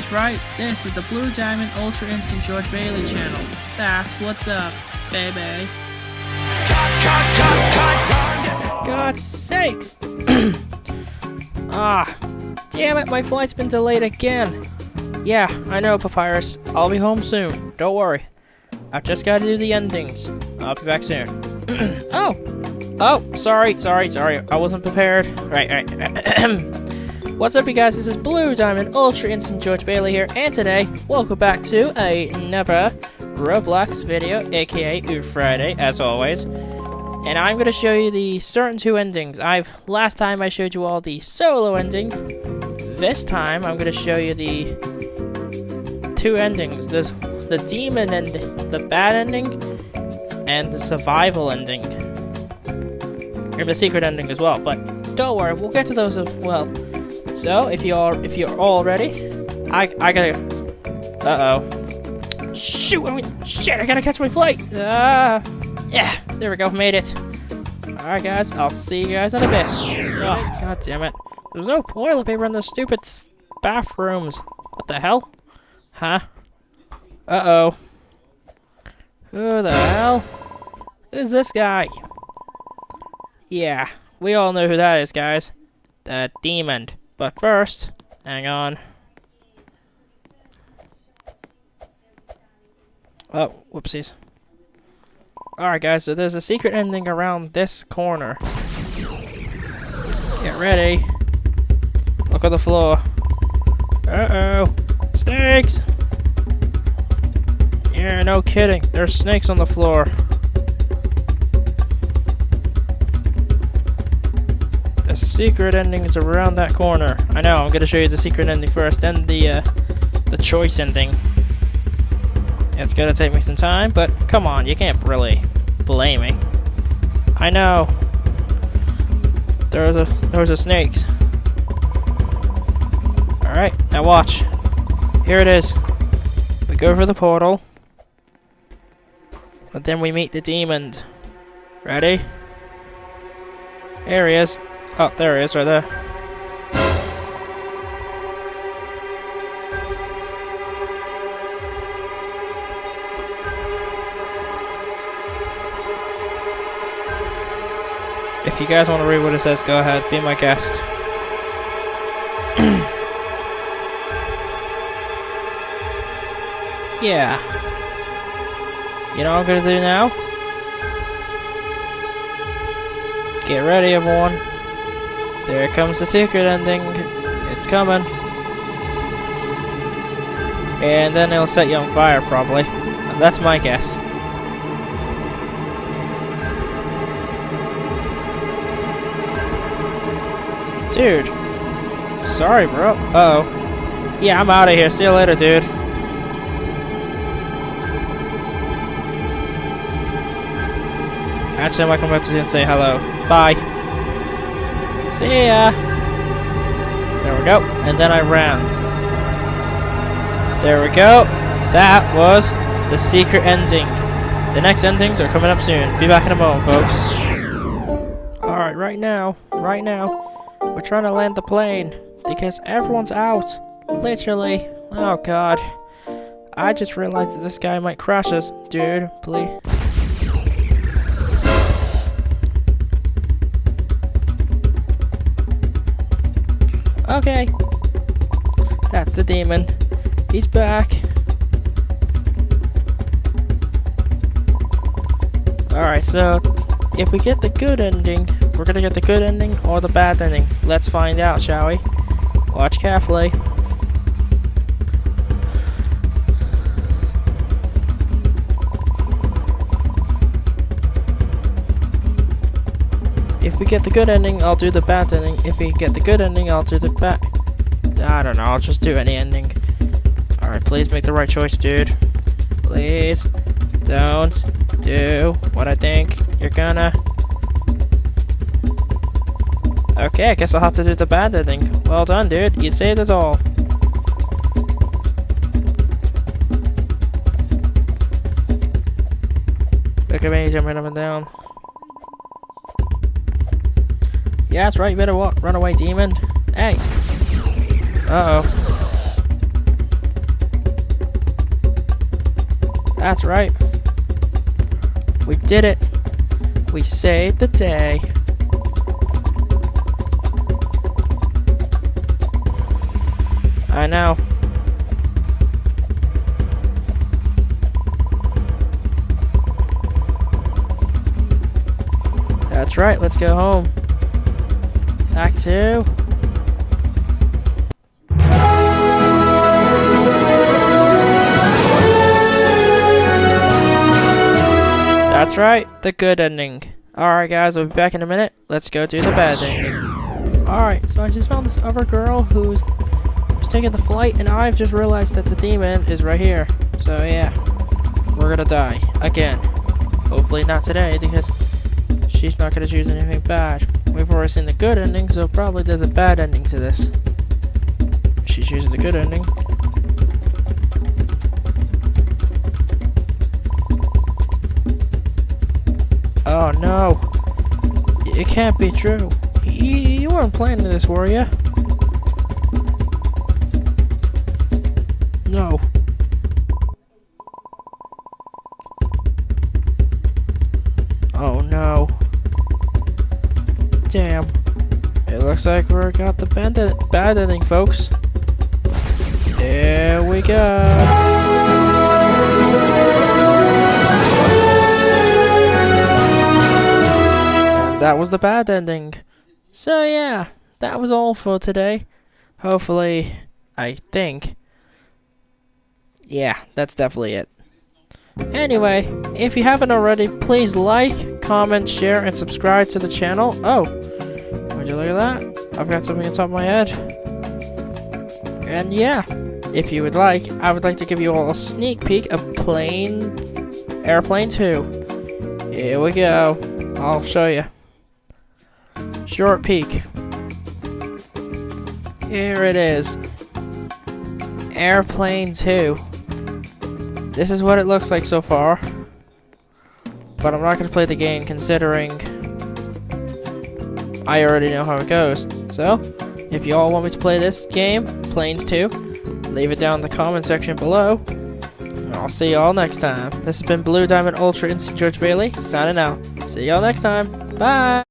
That's right, this is the Blue Diamond Ultra Instant George Bailey channel. That's what's up, baby. God's sakes! Damn it, my flight's been delayed again. Yeah, I know, Papyrus. I'll be home soon. Don't worry. I've just got to do the endings. I'll be back soon. Sorry. I wasn't prepared. Right. What's up, you guys? This is Blue Diamond Ultra Instant George Bailey here, and today, welcome back to another Roblox video, aka Oof Friday, as always. And I'm going to show you the certain two endings. Last time I showed you all the solo ending. This time, I'm going to show you the two endings. There's the demon ending, the bad ending, and the survival ending. And the secret ending as well, but don't worry, we'll get to those as well. So, if you're all ready, I gotta... Uh-oh. Shit, I gotta catch my flight! Yeah, there we go, made it. Alright guys, I'll see you guys in a bit. Oh, god damn it. There's no toilet paper in the stupid bathrooms. What the hell? Huh? Uh-oh. Who the hell? Who's this guy? Yeah, we all know who that is, guys. The demon. But first, hang on. Oh, whoopsies. Alright guys, so there's a secret ending around this corner. Get ready. Look at the floor. Uh-oh. Snakes! Yeah, no kidding. There's snakes on the floor. The secret ending is around that corner. I know, I'm gonna show you the secret ending first, then the choice ending. It's gonna take me some time, but come on, you can't really blame me. I know. Those are snakes. Alright, now watch. Here it is. We go for the portal. But then we meet the demon. Ready? Here he is. Oh, there he is, right there. If you guys want to read what it says, go ahead, be my guest. Yeah. You know what I'm gonna do now? Get ready, everyone. There comes the secret ending. It's coming. And then it'll set you on fire, probably. That's my guess. Dude. Sorry, bro. Uh-oh. Yeah, I'm out of here. See you later, dude. Actually, I might come back to you and say hello. Bye. See ya. There we go. And then I ran. There we go. That was the secret ending. The next endings are coming up soon. Be back in a moment, folks. Alright, right now, we're trying to land the plane because everyone's out. Literally. Oh god. I just realized that this guy might crash us. Dude, please. Okay. That's the demon. He's back. Alright, so if we get the good ending, we're gonna get the good ending or the bad ending. Let's find out, shall we? Watch carefully. If we get the good ending, I'll do the bad ending. If we get the good ending, I'll do the bad... I don't know, I'll just do any ending. Alright, please make the right choice, dude. Please. Don't do what I think you're gonna... Okay, I guess I'll have to do the bad ending. Well done, dude. You saved us all. Look at me jumping up and down. Yeah, that's right. You better run away, demon. Hey. Uh-oh. That's right. We did it. We saved the day. I know. That's right, let's go home. Act 2. That's right, the good ending. Alright guys, we'll be back in a minute. Let's go do the bad ending. Alright, so I just found this other girl who's taking the flight, and I've just realized that the demon is right here. So yeah, we're gonna die. Again. Hopefully not today, because she's not gonna choose anything bad. We've already seen the good ending, so probably there's a bad ending to this. She chooses the good ending. Oh no. It can't be true. You weren't planning this, were you? No. Oh no. Damn. It looks like we got the bad ending, folks. There we go. That was the bad ending. So yeah, that was all for today. Hopefully, I think. Yeah, that's definitely it. Anyway, if you haven't already, please like, comment, share, and subscribe to the channel. Oh, would you look at that? I've got something on top of my head. And yeah, if you would like, I would like to give you all a sneak peek of Airplane 2. Here we go. I'll show you. Short peek. Here it is. Airplane 2. This is what it looks like so far. But I'm not going to play the game considering I already know how it goes. So, if you all want me to play this game, Planes 2, leave it down in the comment section below. And I'll see y'all next time. This has been Blue Diamond Ultra Instant George Bailey, signing out. See y'all next time. Bye!